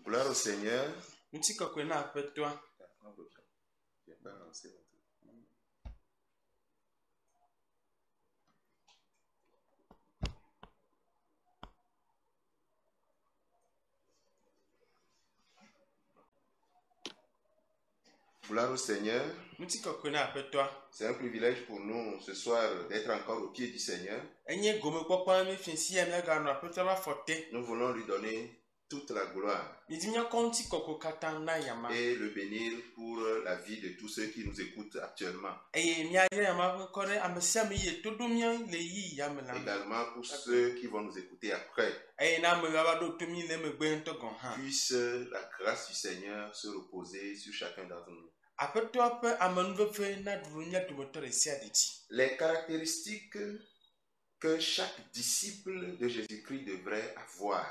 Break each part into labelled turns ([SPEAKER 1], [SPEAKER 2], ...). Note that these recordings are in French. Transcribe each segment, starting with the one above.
[SPEAKER 1] Gloire au Seigneur. Gloire au Seigneur. C'est un privilège pour nous ce soir d'être encore au pied du Seigneur. Nous voulons lui donner toute la gloire et le bénir pour la vie de tous ceux qui nous écoutent actuellement. Également pour ceux qui vont nous écouter après. Puisse la grâce du Seigneur se reposer sur chacun d'entre nous. Les caractéristiques que chaque disciple de Jésus-Christ devrait avoir.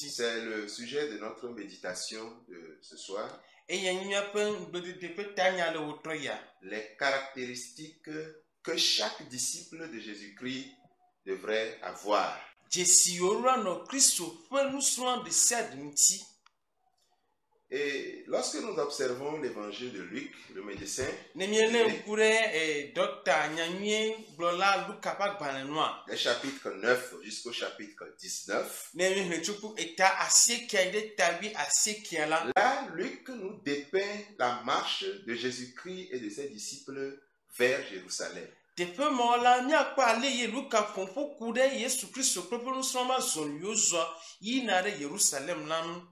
[SPEAKER 1] C'est le sujet de notre méditation de ce soir. Les caractéristiques que chaque disciple de Jésus-Christ devrait avoir. Et lorsque nous observons l'évangile de Luc, le médecin, les chapitres 9 jusqu'au chapitre 19, là, Luc nous dépeint la marche de Jésus-Christ et de ses disciples vers Jérusalem.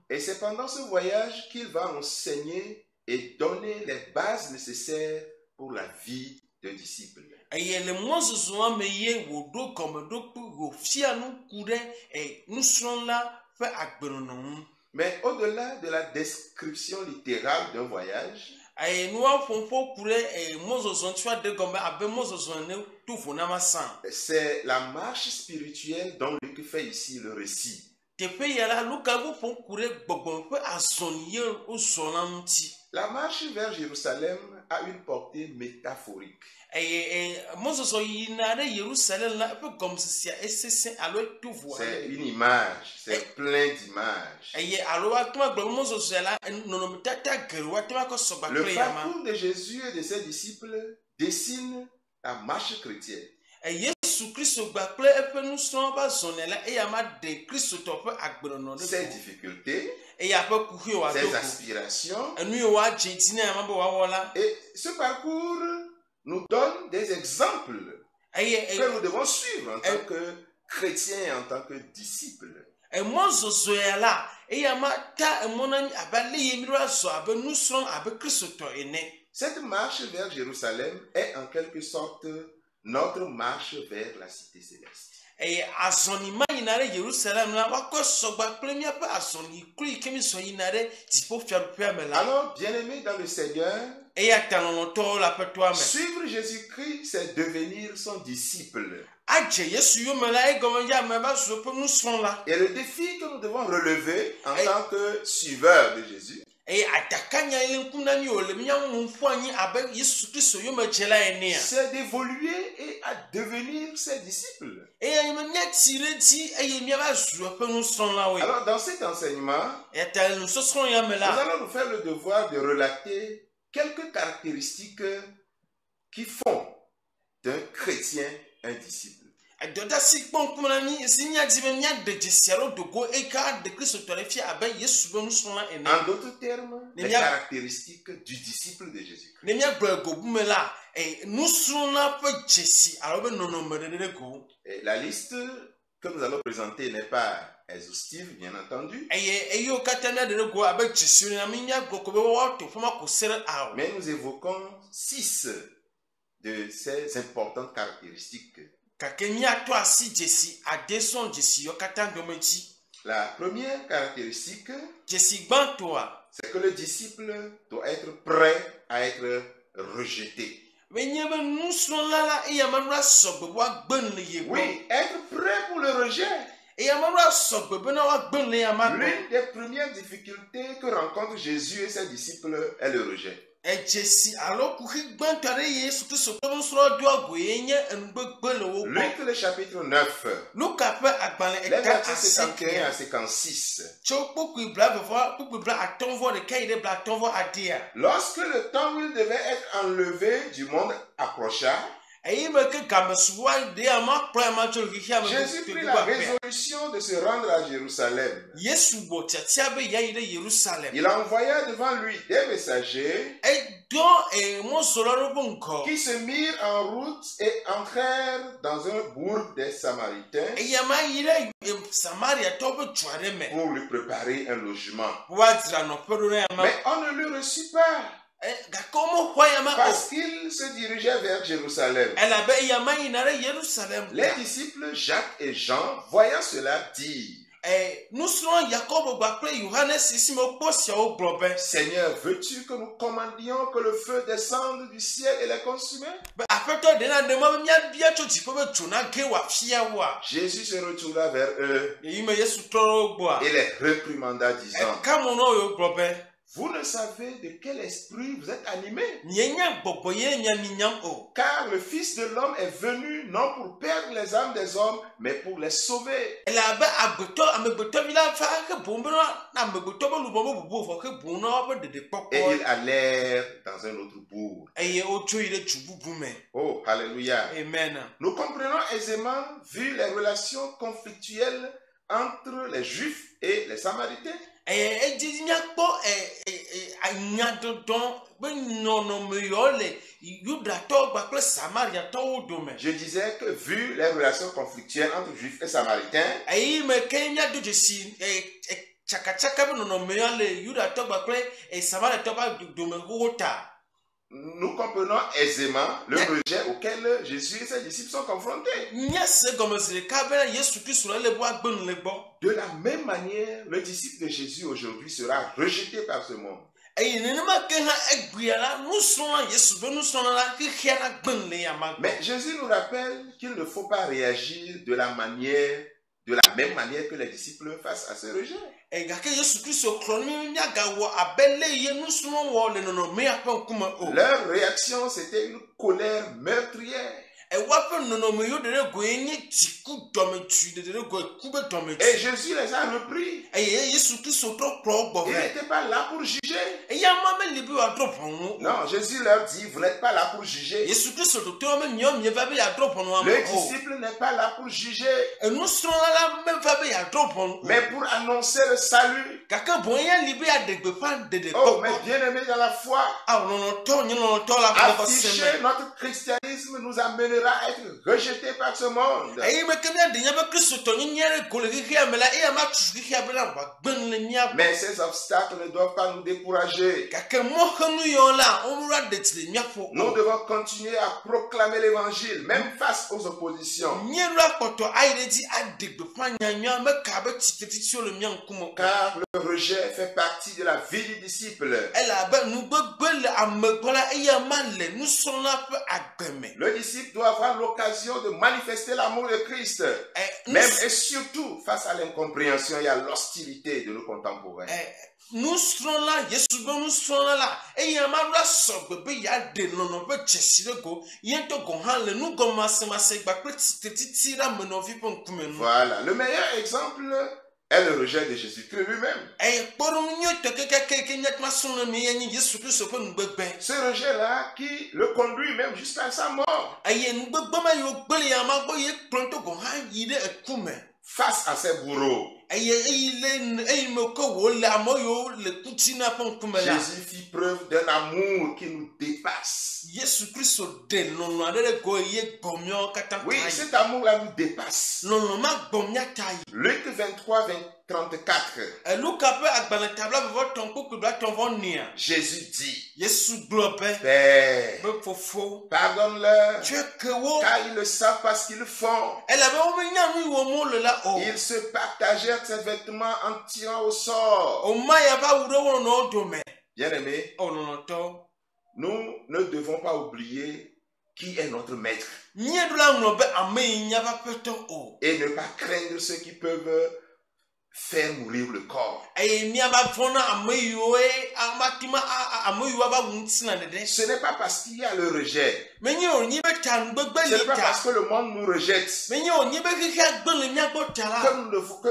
[SPEAKER 1] Et c'est pendant ce voyage qu'il va enseigner et donner les bases nécessaires pour la vie de disciple. Mais au-delà de la description littérale d'un voyage, c'est la marche spirituelle dont Luc fait ici le récit. La marche vers Jérusalem a une portée métaphorique. C'est une image, c'est plein d'images. Le parcours de Jésus et de ses disciples dessine la marche chrétienne. Ses difficultés, ses aspirations. Et ce parcours nous donne des exemples que nous devons suivre en tant que chrétiens et en tant que disciples. Cette marche vers Jérusalem est en quelque sorte notre marche vers la cité céleste. Alors, bien-aimés dans le Seigneur, suivre Jésus-Christ, c'est devenir son disciple. Et le défi que nous devons relever en tant que suiveurs de Jésus, c'est d'évoluer et à devenir ses disciples. Alors dans cet enseignement, nous allons nous faire le devoir de relater quelques caractéristiques qui font d'un chrétien un disciple. En d'autres termes, les caractéristiques du disciple de Jésus-Christ. Et la liste que nous allons présenter n'est pas exhaustive, bien entendu. Mais nous évoquons 6 de ces importantes caractéristiques. La première caractéristique, c'est que le disciple doit être prêt à être rejeté. Oui, être prêt pour le rejet. L'une des premières difficultés que rencontrent Jésus et ses disciples est le rejet. Luc le chapitre 9. Les versets 51 à 56. Lorsque le temps où il devait être enlevé du monde approcha, Jésus prit la résolution de se rendre à Jérusalem. Il envoya devant lui des messagers qui se mirent en route et entrèrent dans un bourg des Samaritains pour lui préparer un logement. Mais on ne le reçut pas, parce qu'il se dirigeait vers Jérusalem. Les disciples Jacques et Jean, voyant cela, dirent: Seigneur, veux-tu que nous commandions que le feu descende du ciel et les consume? Jésus se retourna vers eux et les réprimanda, disant: Vous ne savez de quel esprit vous êtes animés, car le Fils de l'homme est venu non pour perdre les âmes des hommes, mais pour les sauver. Et ils allèrent dans un autre bourg. Oh, alléluia. Amen. Nous comprenons aisément, vu les relations conflictuelles entre les Juifs et les Samaritains. Je disais que vu les relations conflictuelles entre Juifs et Samaritains, nous comprenons aisément le rejet auquel Jésus et ses disciples sont confrontés. De la même manière, le disciple de Jésus aujourd'hui sera rejeté par ce monde. Mais Jésus nous rappelle qu'il ne faut pas réagir de la même manière que les disciples face à ce rejet. Leur réaction, c'était une colère meurtrière. Et Jésus les a repris. Il n'était pas là pour juger. Non, Jésus leur dit: vous n'êtes pas là pour juger. Le disciple n'est pas là pour juger, mais pour annoncer le salut. Oh, mes bien-aimés dans la foi, afficher notre christianisme nous amènera à être rejeté par ce monde. Mais ces obstacles ne doivent pas nous décourager. Nous devons continuer à proclamer l'évangile, même face aux oppositions. Car le rejet fait partie de la vie du disciple. Le disciple doit avoir l'occasion de manifester l'amour de Christ, même et surtout face à l'incompréhension et à l'hostilité de nos contemporains. Nous serons là, nous serons là, et il y a voilà, le meilleur exemple est le rejet de Jésus-Christ lui-même. Ce rejet-là qui le conduit même jusqu'à sa mort. Face à ses bourreaux, Jésus fit preuve d'un amour qui nous dépasse. Oui, cet amour-là nous dépasse. Luc 23, 34. Jésus dit: Père, pardonne-leur, car ils ne savent pas ce qu'ils font. Ils se partagèrent ses vêtements en tirant au sort. Bien-aimés, nous ne devons pas oublier qui est notre maître et ne pas craindre ceux qui peuvent faire mourir le corps.
[SPEAKER 2] Ce
[SPEAKER 1] n'est pas parce qu'il y a le rejet. Ce n'est pas parce que le monde nous rejette que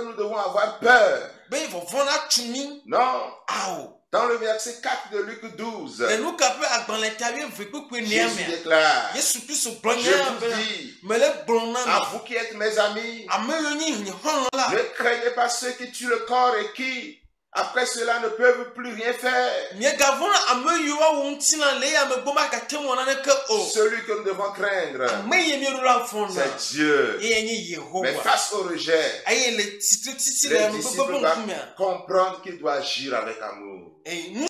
[SPEAKER 1] nous devons avoir peur. Non. Dans le verset 4 de Luc 12, Jésus déclare, je vous dis, à vous qui êtes mes amis, ne craignez pas ceux qui tuent le corps et qui, après cela, ne peuvent plus rien faire. Celui que nous devons craindre, c'est Dieu. Mais face au rejet, les disciples doivent comprendre qu'il doit agir avec amour. Agir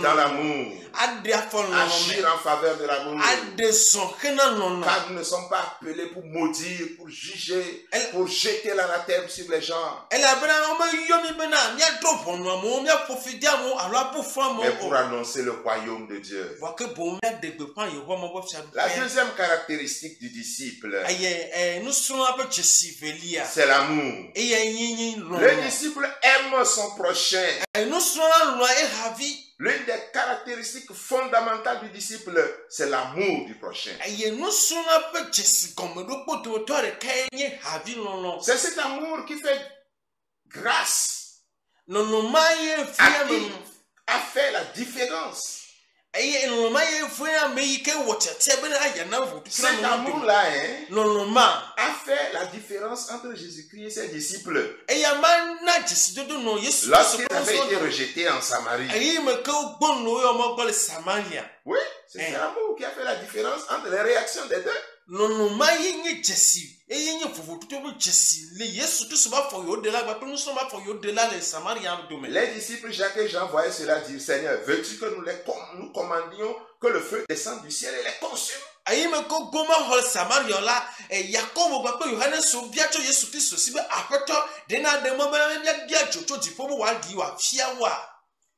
[SPEAKER 1] dans l'amour. Agir en faveur de l'amour. Car nous ne sommes pas appelés pour maudire, pour juger, pour jeter l'anathème sur les gens. Mais pour annoncer le royaume de Dieu. La deuxième caractéristique du disciple, c'est l'amour. Le disciple aime son prochain. L'une des caractéristiques fondamentales du disciple, c'est l'amour du prochain. C'est cet amour qui fait grâce à qui a fait la différence. Cet amour-là a fait la différence entre Jésus-Christ et ses disciples. Lorsqu'il avait été rejeté en Samarie. Oui, c'est l'amour qui a fait la différence entre les réactions des deux. Les disciples Jacques et Jean voyaient cela dire, Seigneur, veux-tu que nous commandions que le feu descende du ciel et les consume?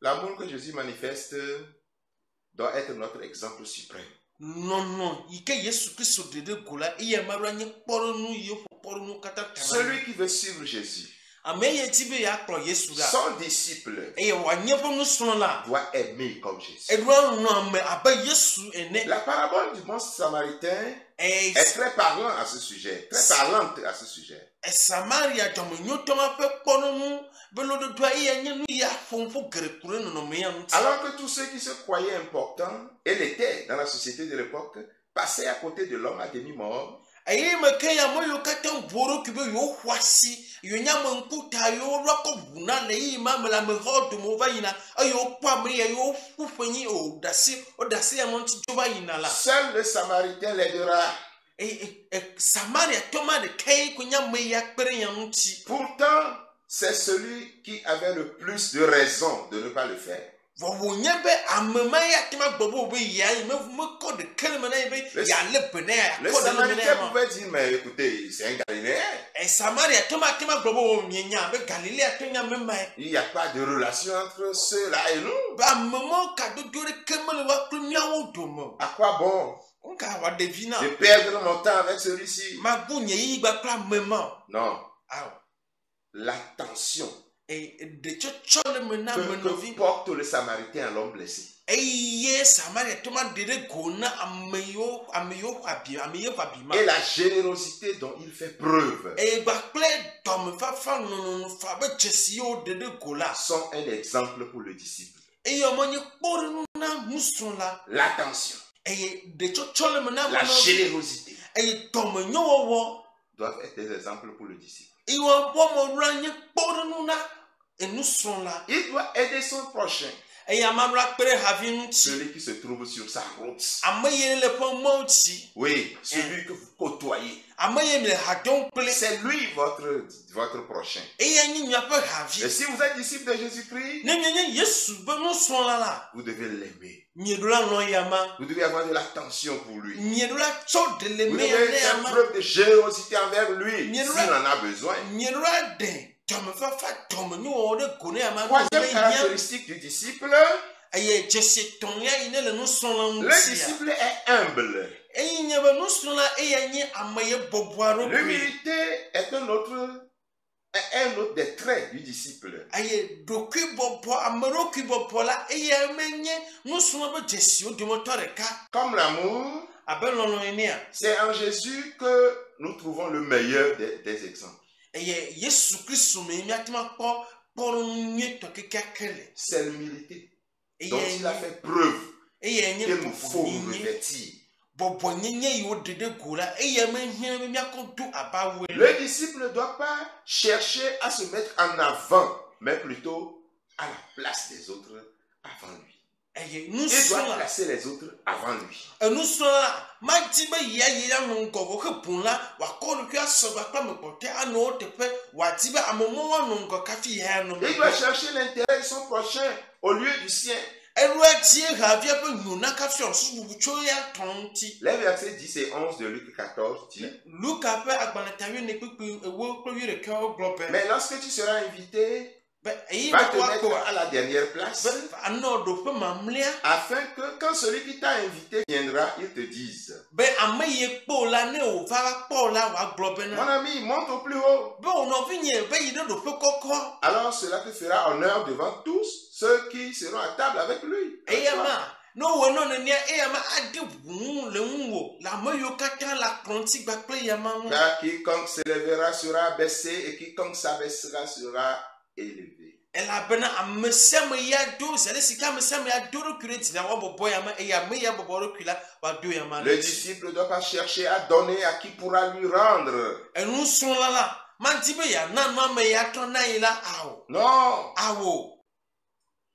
[SPEAKER 1] L'amour que Jésus manifeste doit être notre exemple suprême. Celui qui veut suivre Jésus, son disciple, doit aimer comme Jésus. La parabole du bon samaritain est très parlante à ce sujet. Alors que tous ceux qui se croyaient importants et l'étaient dans la société de l'époque passaient à côté de l'homme à demi-mort, seul le Samaritain l'aidera. Pourtant, c'est celui qui avait le plus de raisons de ne pas le faire. Le Samaritain pouvait dire, mais écoutez, c'est un Galiléen. Il n'y a pas de relation entre ceux-là et nous. À quoi bon de perdre mon temps avec celui-ci? Non. L'attention que porte le Samaritain à l'homme blessé. Et la générosité dont il fait preuve sont un exemple pour le disciple. L'attention, la générosité doivent être des exemples pour le disciple. Il doit aider son prochain, celui qui se trouve sur sa route. Oui, celui que vous côtoyez. C'est lui votre prochain. Et si vous êtes disciple de Jésus-Christ, vous devez l'aimer. Vous devez avoir de l'attention pour lui. Vous devez faire preuve de générosité envers lui s'il en a besoin. Troisième caractéristique du disciple, Le disciple est humble. L'humilité est un autre des traits du disciple. Comme l'amour, c'est en Jésus que nous trouvons le meilleur des exemples. C'est l'humilité dont il a fait preuve qu'il nous faut nous revêtir. Le disciple ne doit pas chercher à se mettre en avant, mais plutôt à la place des autres avant lui. Il doit placer les autres avant lui. Il doit chercher l'intérêt de son prochain au lieu du sien. Les versets 10 et 11 de Luc 14 dit: mais lorsque tu seras invité, va te mettre à la dernière place, afin que quand celui qui t'a invité viendra, il te dise: mon ami, monte au plus haut. Alors cela te fera honneur devant tous ceux qui seront à table avec lui. Car quiconque s'élèvera sera baissé et quiconque s'abaissera sera élevé. Le disciple ne doit pas chercher à donner à qui pourra lui rendre. Non.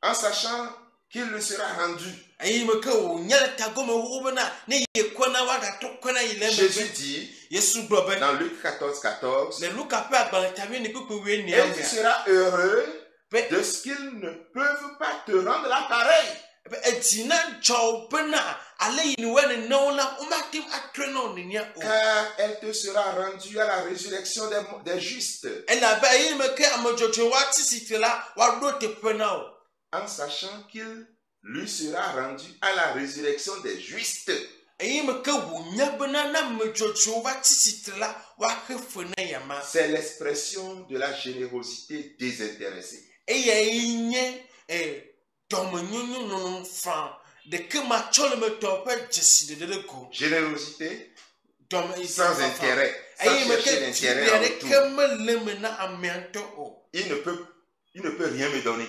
[SPEAKER 1] En sachant qu'il lui sera rendu. Jésus dit dans Luc 14:14, et tu seras heureux de ce qu'ils ne peuvent pas te rendre l'appareil. Car elle te sera rendue à la résurrection des justes. En sachant qu'il lui sera rendu à la résurrection des justes. C'est l'expression de la générosité désintéressée. Générosité sans intérêt, sans chercher l'intérêt en retour. Il ne peut rien me donner.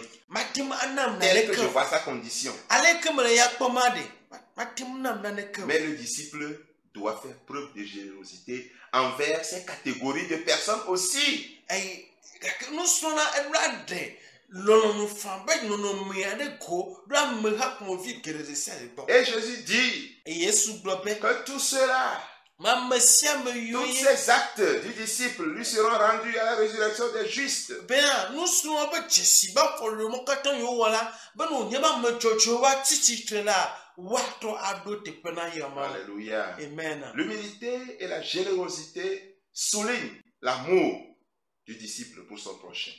[SPEAKER 1] Tel que je vois sa condition. Mais le disciple doit faire preuve de générosité envers ces catégories de personnes aussi. Et Jésus dit que tout cela, tous ces actes du disciple lui seront rendus à la résurrection des justes. Alléluia. Amen. L'humilité et la générosité soulignent l'amour du disciple pour son prochain.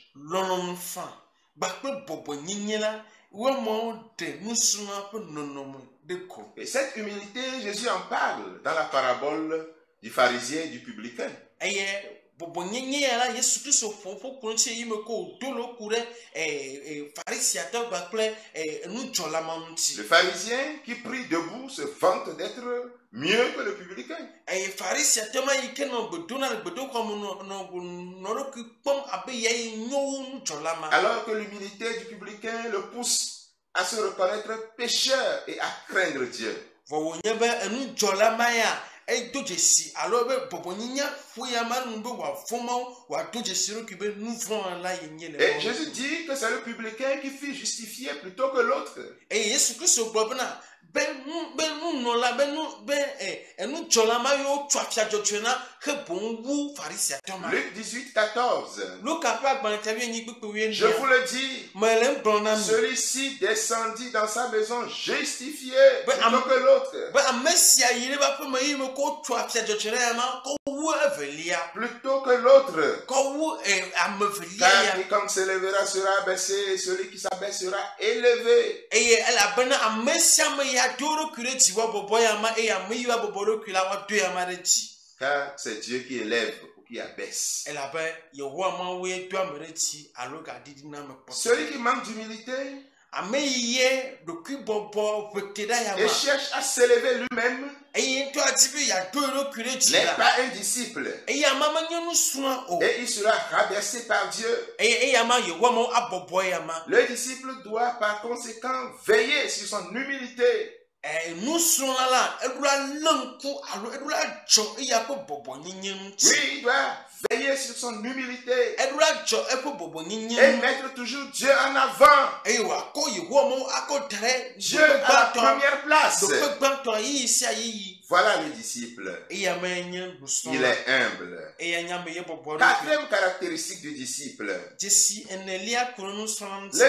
[SPEAKER 1] Et cette humilité, Jésus en parle dans la parabole du pharisien et du publicain. Le pharisien qui prie debout se vante d'être mieux que le publicain. Alors que l'humilité du publicain le pousse à se reconnaître pécheur et à craindre Dieu. Et Jésus dit que c'est le publicain qui fut justifié plutôt que l'autre. Luc 18:14. Je vous le dis, celui-ci descendit dans sa maison justifié plutôt que l'autre. plutôt que l'autre. Car quiconque s'élèvera sera abaissé, et celui qui s'abaisse sera élevé. Car c'est Dieu qui élève ou qui abaisse. Celui qui manque d'humilité et cherche à s'élever lui-même n'est pas un disciple. Et il sera rabaissé par Dieu. Le disciple doit par conséquent veiller sur son humilité. Oui, il doit veiller sur son humilité et mettre toujours Dieu en avant. Dieu à la première place. Voilà le disciple. Il est humble. Quatrième caractéristique du disciple. Le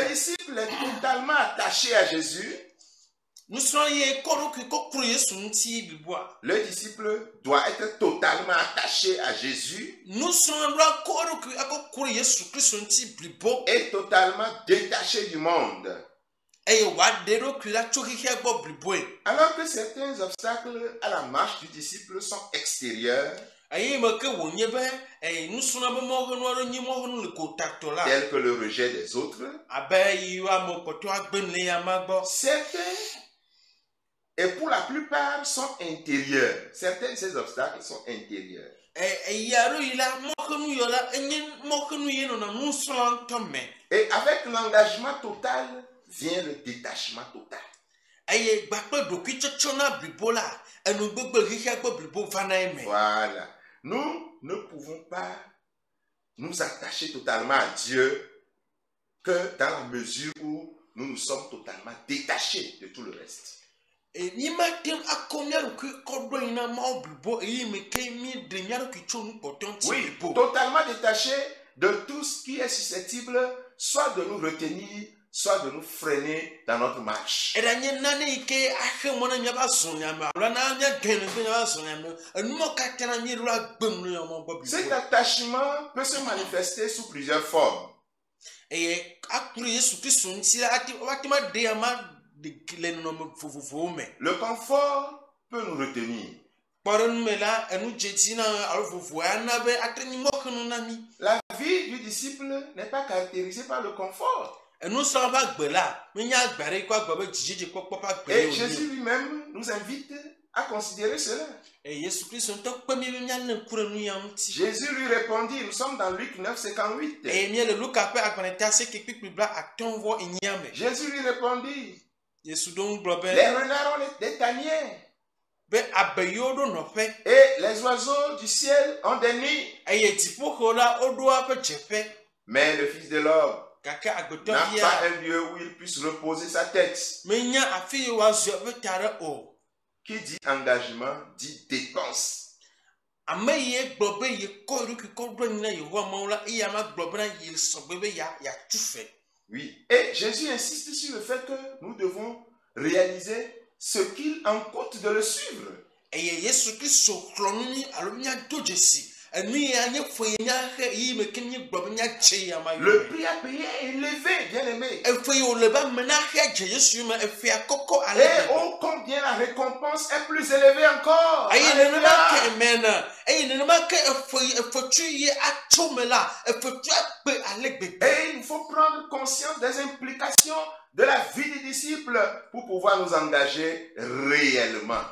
[SPEAKER 1] disciple est totalement attaché à Jésus. Le disciple doit être totalement attaché à Jésus et totalement détaché du monde. Alors que certains obstacles à la marche du disciple sont extérieurs, tels que le rejet des autres, certains, et pour la plupart, sont intérieurs. Certains de ces obstacles sont intérieurs. Et avec l'engagement total vient le détachement total. Voilà. Nous ne pouvons pas nous attacher totalement à Dieu que dans la mesure où nous nous sommes totalement détachés de tout le reste. Oui, totalement détaché de tout ce qui est susceptible soit de nous retenir, soit de nous freiner dans notre marche. Cet attachement peut se manifester sous plusieurs formes. Le confort peut nous retenir. La vie du disciple n'est pas caractérisée par le confort. Et Jésus lui-même nous invite à considérer cela. Jésus lui répondit, nous sommes dans Luc 9, 58. Jésus lui répondit, les renards ont des tanières et les oiseaux du ciel ont des nids. Mais le Fils de l'homme n'a pas un lieu où il puisse reposer sa tête. Qui dit engagement dit dépense. Oui, et Jésus insiste sur le fait que nous devons réaliser ce qu'il en coûte de le suivre. Le prix à payer est élevé, bien aimé. Et oh, combien la récompense est plus élevée encore. Et il faut prendre conscience des implications de la vie des disciples pour pouvoir nous engager réellement.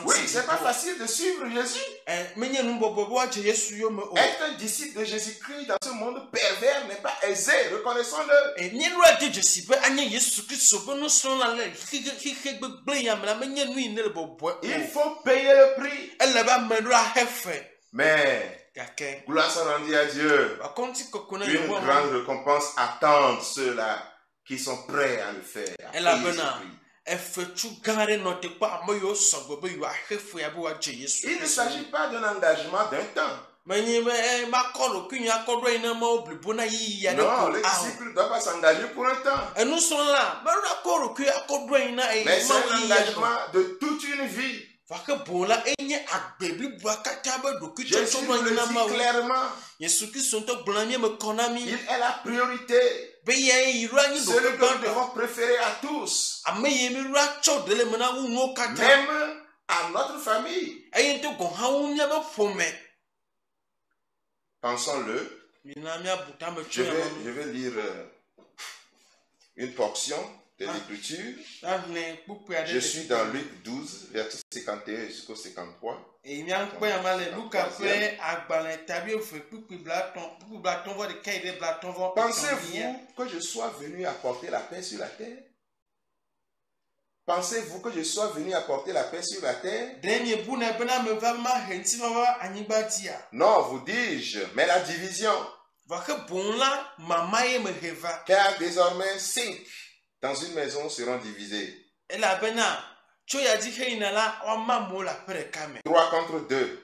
[SPEAKER 1] Oui, c'est pas facile de suivre Jésus. Être un disciple de Jésus-Christ dans ce monde pervers n'est pas aisé, reconnaissons-le. Il faut payer le prix. Mais gloire soit rendue à Dieu. Une grande récompense attend ceux-là qui sont prêts à le faire. Il ne s'agit pas d'un engagement d'un temps. Non, les disciples ne doivent pas s'engager pour un temps. Mais c'est un engagement de toute une vie. Jésus nous le dit clairement. Il est la priorité. Celui que nous devons préférer à tous. Même à notre famille. Pensons-le. Je vais lire une portion de l'écriture. Je suis dans Luc 12, verset 51 jusqu'au 53. Pensez-vous que je sois venu apporter la paix sur la terre? Pensez-vous que je sois venu apporter la paix sur la terre? Non, vous dis-je, mais la division. Car désormais 5 dans une maison seront divisés. 3 contre 2.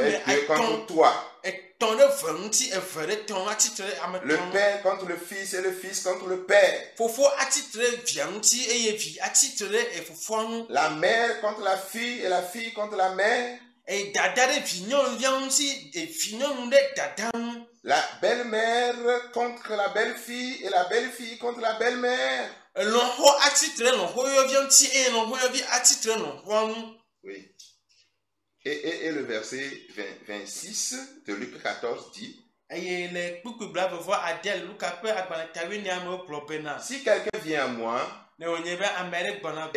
[SPEAKER 1] Et 2 contre 3. Le père contre le fils et le fils contre le père. La mère contre la fille et la fille contre la mère. La belle-mère contre la belle-fille et la belle-fille contre la belle-mère. Oui. Et le verset 26 de Luc 14 dit: si quelqu'un vient à moi et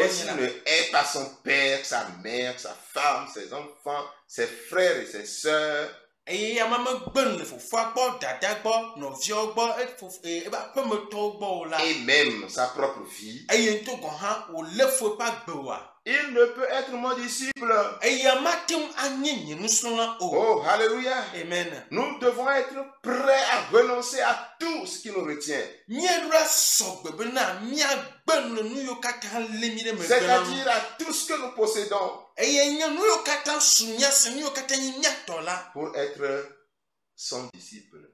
[SPEAKER 1] s'il ne hait pas son père, sa mère, sa femme, ses enfants, ses frères et ses sœurs, et même sa propre vie, il ne peut être mon disciple. Oh, alléluia. Amen. Nous devons être prêts à renoncer à tout ce qui nous retient. C'est-à-dire à tout ce que nous possédons. Pour être son disciple.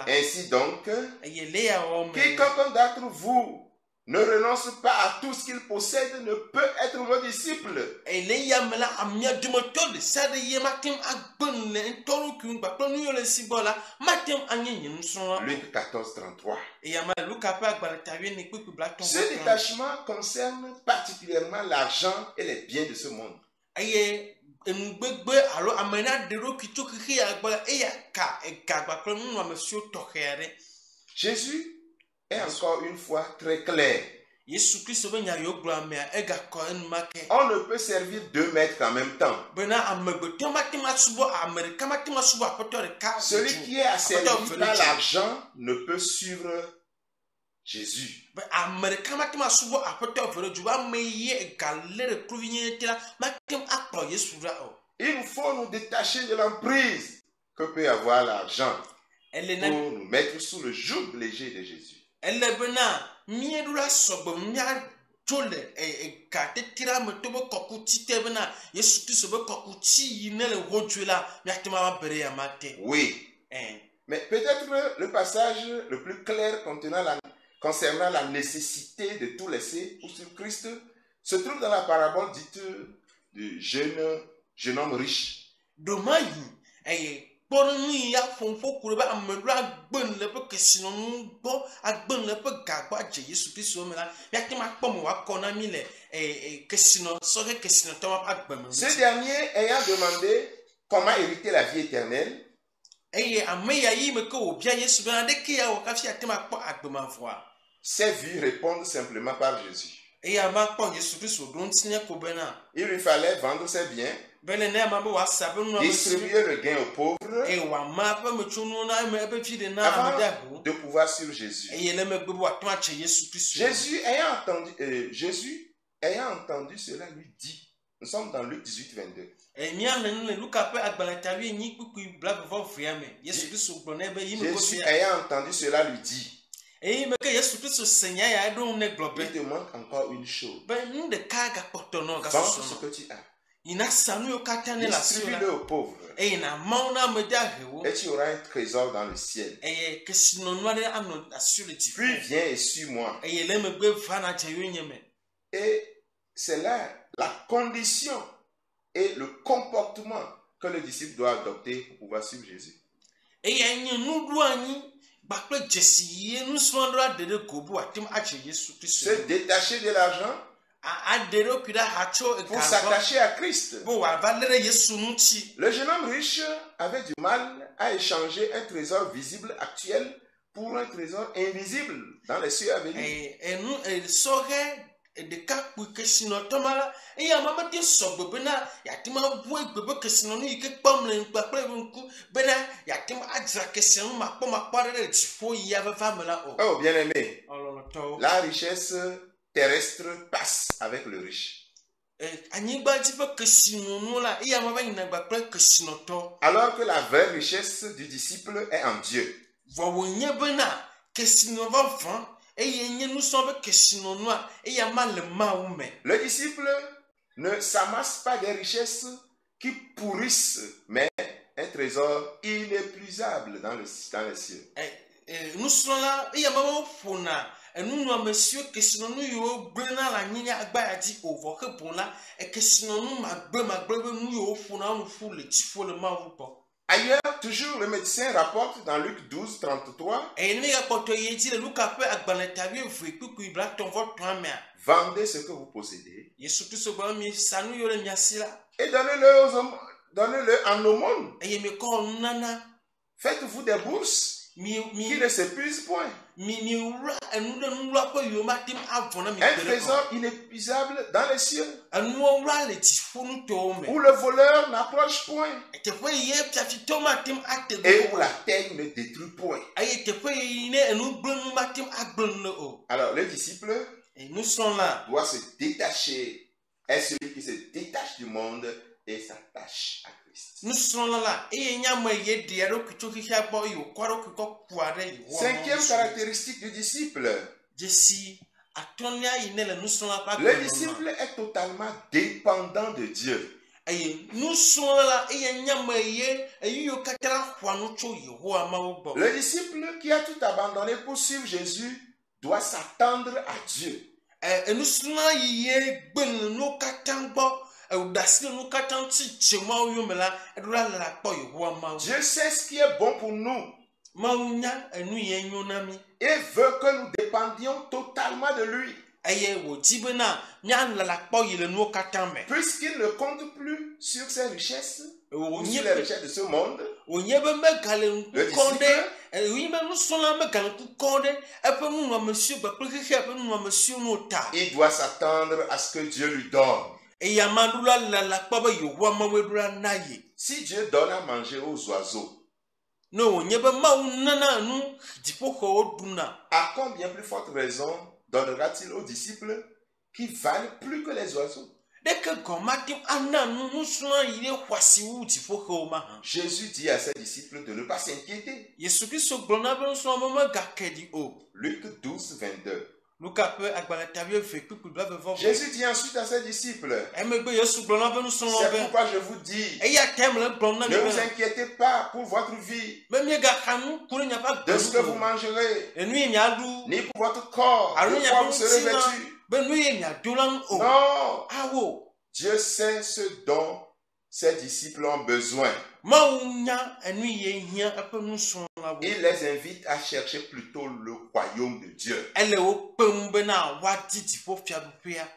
[SPEAKER 1] Ainsi donc, quiconque d'entre vous ne renonce pas à tout ce qu'il possède ne peut être mon disciple. Luc 14, 33. Ce détachement concerne particulièrement l'argent et les biens de ce monde. Jésus est encore une fois très clair. On ne peut servir 2 maîtres en même temps. Celui qui est asservi par l'argent ne peut suivre Jésus. Il nous faut nous détacher de l'emprise que peut avoir l'argent pour nous mettre sous le joug léger de Jésus. Oui. Mais peut-être le passage le plus clair concernant la nécessité de tout laisser pour suivre Christ se trouve dans la parabole dite du jeune homme riche. Ce dernier ayant demandé comment hériter la vie éternelle, s'est vu répondre simplement par Jésus. Il lui fallait vendre ses biens, distribuer le gain aux pauvres avant de pouvoir suivre Jésus. Jésus ayant entendu cela lui dit, nous sommes dans Luc 18, 22. Jésus ayant entendu cela lui dit, il te manque encore une chose. Vends ce que tu as Distribue-le aux pauvres. Et tu auras un trésor dans le ciel. Puis viens et suis-moi. Et c'est là la condition et le comportement que le disciple doit adopter pour pouvoir suivre Jésus. Se détacher de l'argent pour s'attacher à Christ. Le jeune homme riche avait du mal à échanger un trésor visible actuel pour un trésor invisible dans les cieux à venir. Oh, bien-aimé, la richesse terrestre passe avec le riche. Alors que la vraie richesse du disciple est en Dieu. Le disciple ne s'amasse pas des richesses qui pourrissent, mais un trésor inépuisable dans les cieux. Ailleurs, toujours le médecin rapporte dans Luc 12, 33. Vendez ce que vous possédez et donnez-le en aumône. Faites-vous des bourses qui ne s'épuisent point. Un trésor inépuisable dans les cieux, où le voleur n'approche point et où la terre ne détruit point. Alors le disciple doit se détacher, est celui qui se détache du monde et s'attache à Christ. Cinquième caractéristique du disciple. Le disciple est totalement dépendant de Dieu. Le disciple qui a tout abandonné pour suivre Jésus doit s'attendre à Dieu. Dieu sait ce qui est bon pour nous et veut que nous dépendions totalement de lui. Puisqu'il ne compte plus sur ses richesses ou sur les richesses de ce monde, le disciple, il doit s'attendre à ce que Dieu lui donne. Si Dieu donne à manger aux oiseaux, à combien plus forte raison donnera-t-il aux disciples qui valent plus que les oiseaux? Jésus dit à ses disciples de ne pas s'inquiéter. Luc 12, 22. Jésus dit ensuite à ses disciples, c'est pourquoi je vous dis, ne vous inquiétez pas pour votre vie, de ce que vous mangerez, ni pour votre corps, de quoi vous serez vêtus. Non, Dieu sait ce dont ses disciples ont besoin. Il les invite à chercher plutôt le royaume de Dieu.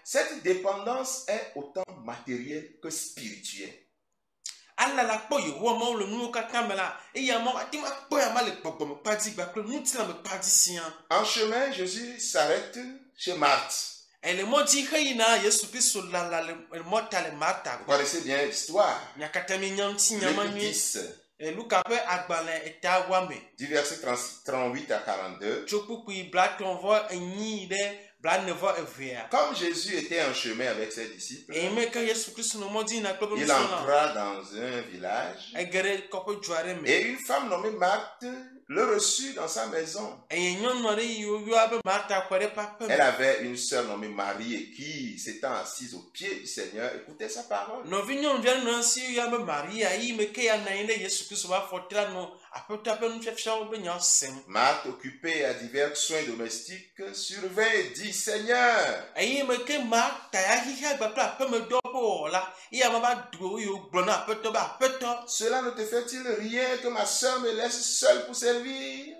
[SPEAKER 1] Cette dépendance est autant matérielle que spirituelle. En chemin, Jésus s'arrête chez Marthe. Vous connaissez bien l'histoire. Luc 10. Du verset 38 à 42. Comme Jésus était en chemin avec ses disciples, il entra dans un village et une femme nommée Marthe le reçut dans sa maison. Elle avait une sœur nommée Marie et qui, s'étant assise au pied du Seigneur, écoutait sa parole. Marthe, occupée à divers soins domestiques, survint et dit: Seigneur, cela ne te fait-il rien que ma soeur me laisse seule pour servir? Dis-lui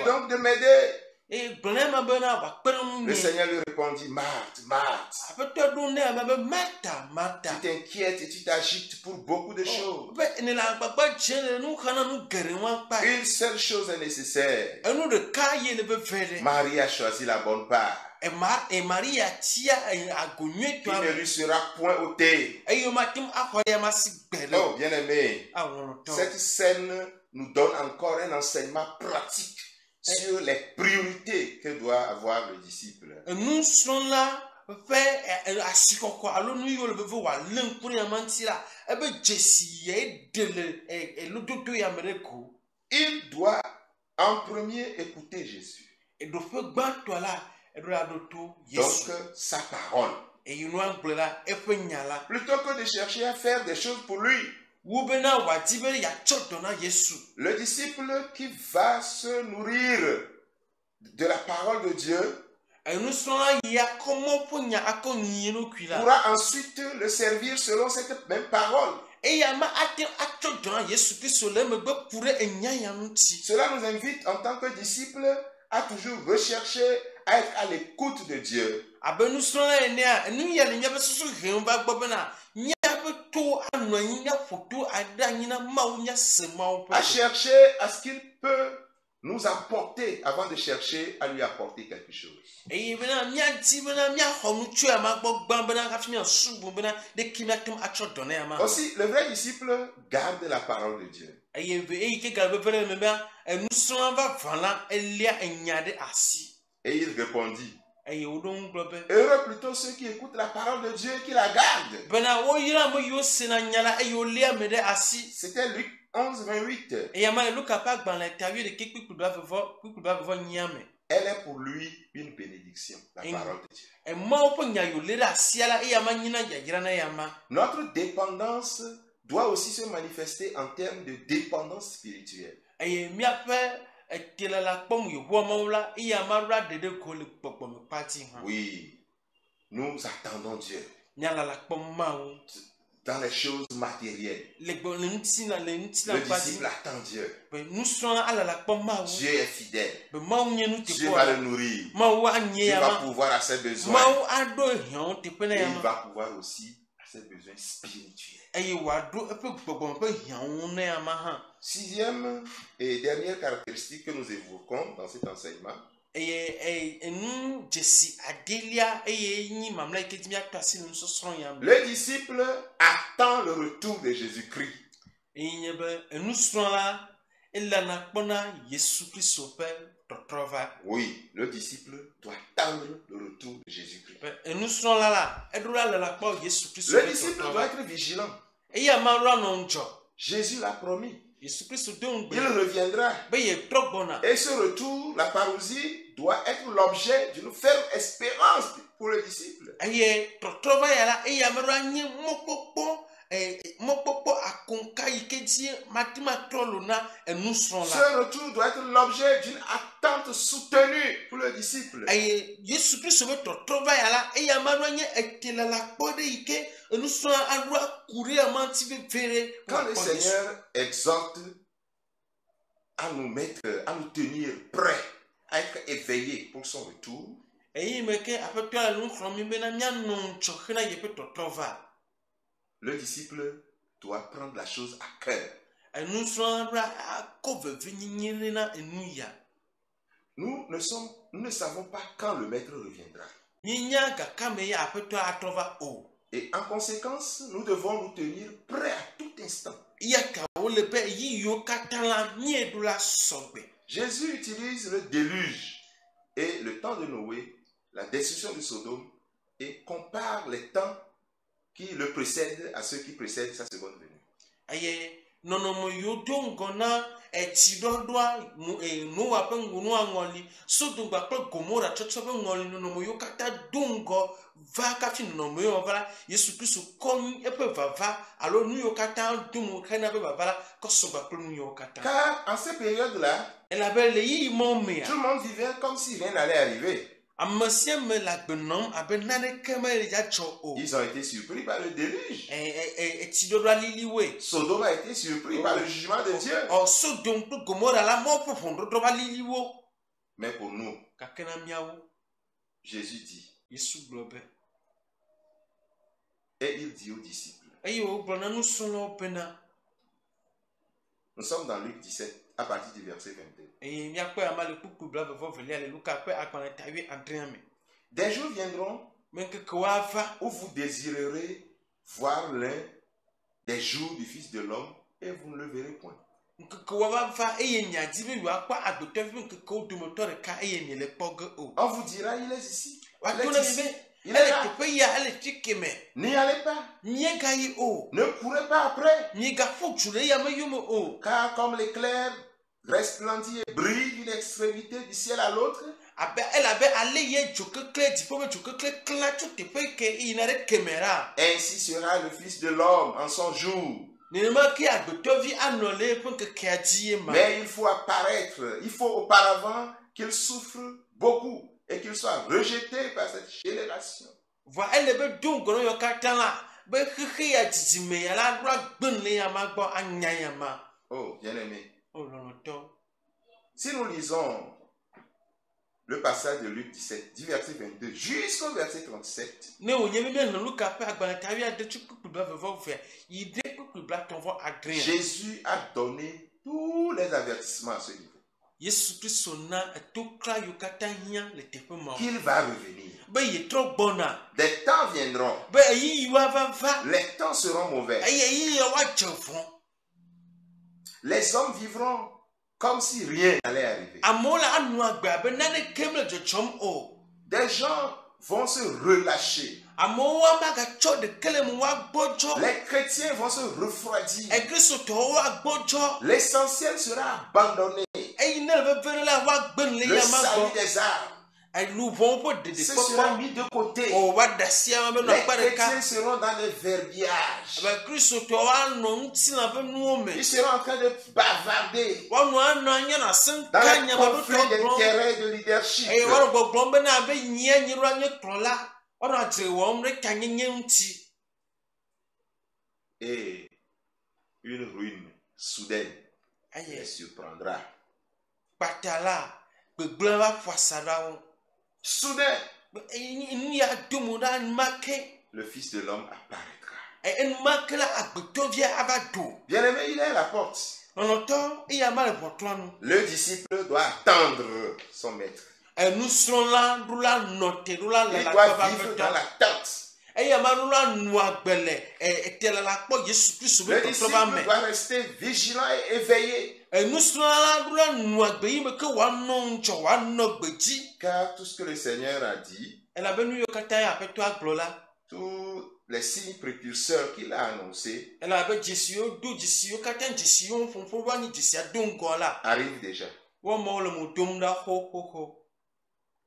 [SPEAKER 1] donc de m'aider. Le Seigneur lui répondit: Marthe, Marthe, tu t'inquiètes et tu t'agites pour beaucoup de choses. Une seule chose est nécessaire. Marie a choisi la bonne part, qui ne lui sera point ôtée. Oh, bien-aimé, cette scène nous donne encore un enseignement pratique sur les priorités que doit avoir le disciple. Il doit en premier écouter Jésus. Donc sa parole. Plutôt que de chercher à faire des choses pour lui. Le disciple qui va se nourrir de la parole de Dieu pourra ensuite le servir selon cette même parole. Cela nous invite en tant que disciples à toujours rechercher à être à l'écoute de Dieu. À chercher à ce qu'il peut nous apporter avant de chercher à lui apporter quelque chose. Aussi, le vrai disciple garde la parole de Dieu. Et il répondit: heureux plutôt ceux qui écoutent la parole de Dieu et qui la gardent. C'était Luc 11, 28. Elle est pour lui une bénédiction, la parole de Dieu. Notre dépendance doit aussi se manifester en termes de dépendance spirituelle. Oui, nous attendons Dieu dans les choses matérielles. Le disciple attend Dieu. Dieu est fidèle. Dieu va le nourrir. Il va pouvoir à ses besoins. Et il va pouvoir aussi à ses besoins spirituels. Sixième et dernière caractéristique que nous évoquons dans cet enseignement, le disciple attend le retour de Jésus-Christ. Oui, le disciple doit attendre le retour de Jésus-Christ. Le disciple doit être vigilant. Jésus l'a promis. Il reviendra. Et ce retour, la parousie, doit être l'objet d'une ferme espérance pour le disciple. Ce retour doit être l'objet d'une attente soutenue pour le disciple. Quand le Seigneur exhorte à nous mettre, à nous tenir prêts, à être éveillés pour son retour, le disciple doit prendre la chose à cœur. Nous ne savons pas quand le maître reviendra. Et en conséquence, nous devons nous tenir prêts à tout instant. Jésus utilise le déluge et le temps de Noé, la destruction de Sodome, et compare les temps qui le précèdent à ceux qui précèdent sa seconde venue.
[SPEAKER 2] Aye, nonomo yodo ngona etidodoa no ape ngunu angoli Sodom bakle Gomora tsobe ngoli nonomo yokata dongo va kafi nonomo yo vala Yesu Kristo kon epe vava alors nous yokata dumu kana be vava ko so bakle nous yokata.
[SPEAKER 1] Car en cette période-là,
[SPEAKER 2] tout le
[SPEAKER 1] monde vivait comme si rien n'allait arriver.
[SPEAKER 2] Ils ont
[SPEAKER 1] été surpris par le déluge. Sodome a été surpris par le jugement de Dieu. Mais pour nous, Jésus dit, et il dit aux disciples, nous sommes dans Luc 17, à partir du verset 22. Des jours viendront où vous désirerez voir l'un des jours du Fils de l'homme et vous ne le verrez point. On vous dira, il est ici. Il est là. N'y allez pas. Ne courez pas après. Car comme l'éclair resplendit et brille d'une extrémité du ciel à l'autre, ainsi sera le Fils de l'homme en son jour. Mais il faut apparaître, il faut auparavant qu'il souffre beaucoup et qu'il soit rejeté par cette génération. Oh, bien-aimé. Si nous lisons le passage de Luc 17, du verset 22 jusqu'au verset 37, Jésus a donné tous les avertissements à ce niveau. Qu'il va revenir. Des temps viendront. Les temps seront mauvais. Les hommes vivront comme si rien n'allait arriver. Des gens vont se relâcher. Les chrétiens vont se refroidir. L'essentiel sera abandonné. Le salut des âmes ce sera mis de côté. Les chrétiens seront dans les verbiages. Ils seront en train de bavarder dans les conflits d'intérêt de leadership. Et une ruine soudaine les surprendra. Soudain, le Fils de l'homme apparaîtra. Bien-aimé, il est à la porte. Le disciple doit attendre son maître. Il doit vivre dans l'attente. Le disciple doit rester vigilant et éveillé. Car tout ce que le Seigneur a dit, tous les signes précurseurs qu'il a annoncés arrivent déjà.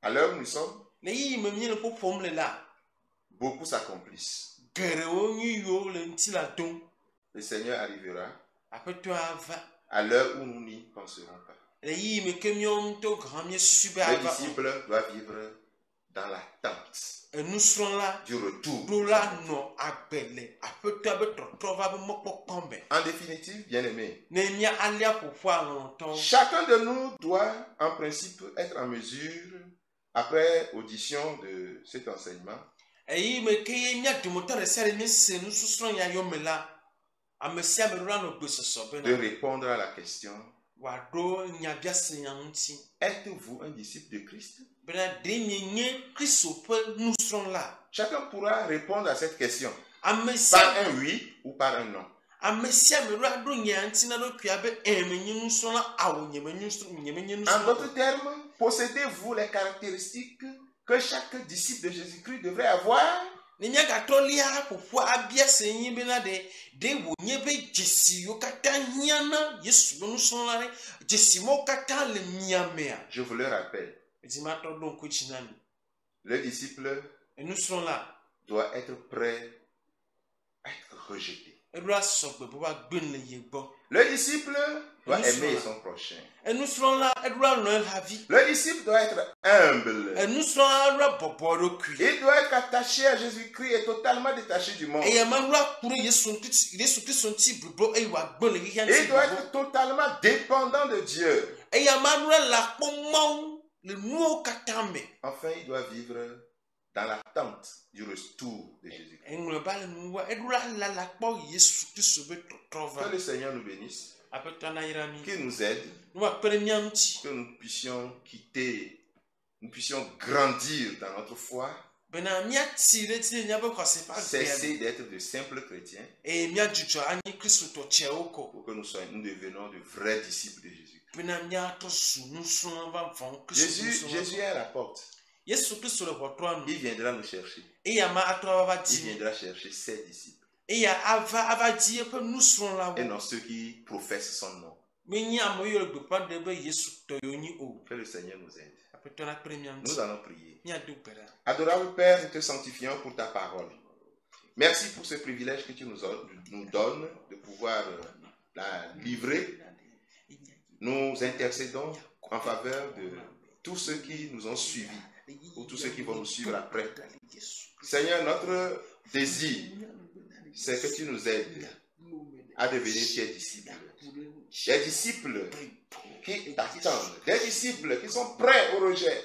[SPEAKER 1] À l'heure où nous sommes, beaucoup s'accomplissent. Le Seigneur arrivera à l'heure où nous n'y penserons pas. Le disciple doit vivre dans l'attente du retour. En définitive, bien-aimé, chacun de nous doit en principe être en mesure, après audition de cet enseignement, de répondre à la question: êtes-vous un disciple de Christ? Chacun pourra répondre à cette question par un oui ou par un non. En d'autres termes, possédez-vous les caractéristiques que chaque disciple de Jésus-Christ devrait avoir.
[SPEAKER 2] Et
[SPEAKER 1] je vous le rappelle. Le disciple doit être prêt à être rejeté. Le disciple doit aimer son prochain. Le disciple doit être humble. Il doit être attaché à Jésus-Christ et totalement détaché du monde. Il doit être totalement dépendant de Dieu. Enfin, il doit vivre dans l'attente du retour de Jésus-Christ. Que le Seigneur nous bénisse, qu'il nous aide, que nous puissions quitter, nous puissions grandir dans notre foi, cesser d'être de simples chrétiens, pour que nous devenions de vrais disciples de Jésus. Jésus est à la porte. Il viendra nous chercher. Il viendra chercher ses disciples. Et non ceux qui professent son nom. Que le Seigneur nous aide. Nous allons prier. Adorable Père, nous te sanctifions pour ta parole. Merci pour ce privilège que tu nous donnes de pouvoir la livrer. Nous intercédons en faveur de tous ceux qui nous ont suivis, ou tous ceux qui vont nous suivre après. Seigneur, notre désir, c'est que tu nous aides à devenir tes disciples. Des disciples qui t'attendent, des disciples qui sont prêts au rejet,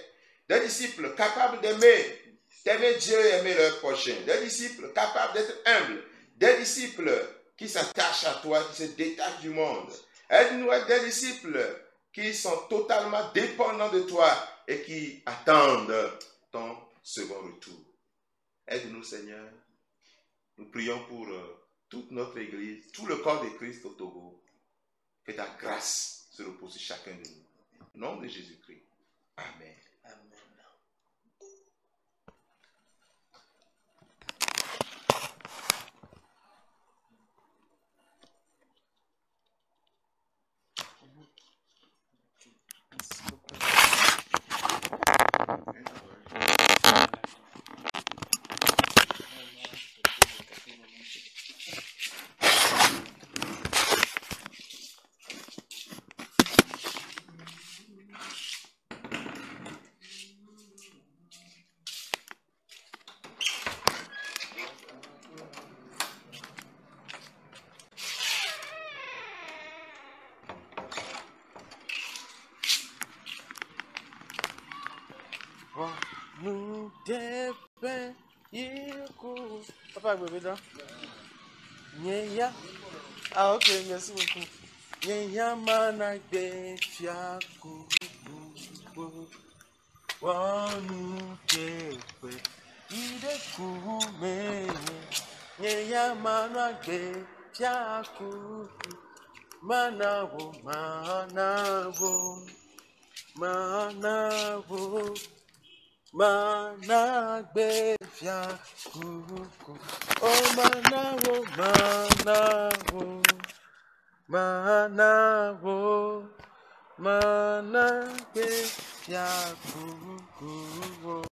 [SPEAKER 1] des disciples capables d'aimer Dieu et aimer leur prochain, des disciples capables d'être humbles, des disciples qui s'attachent à toi, qui se détachent du monde. Aide-nous à être des disciples qui sont totalement dépendants de toi et qui attendent ton second retour. Aide-nous, Seigneur. Nous prions pour toute notre Église, tout le corps de Christ au Togo. Que ta grâce se repose sur chacun de nous. Au nom de Jésus-Christ. Amen.
[SPEAKER 2] Papa, ah, ok, merci beaucoup. Managbe fiakuku, oh managbe fiakuku.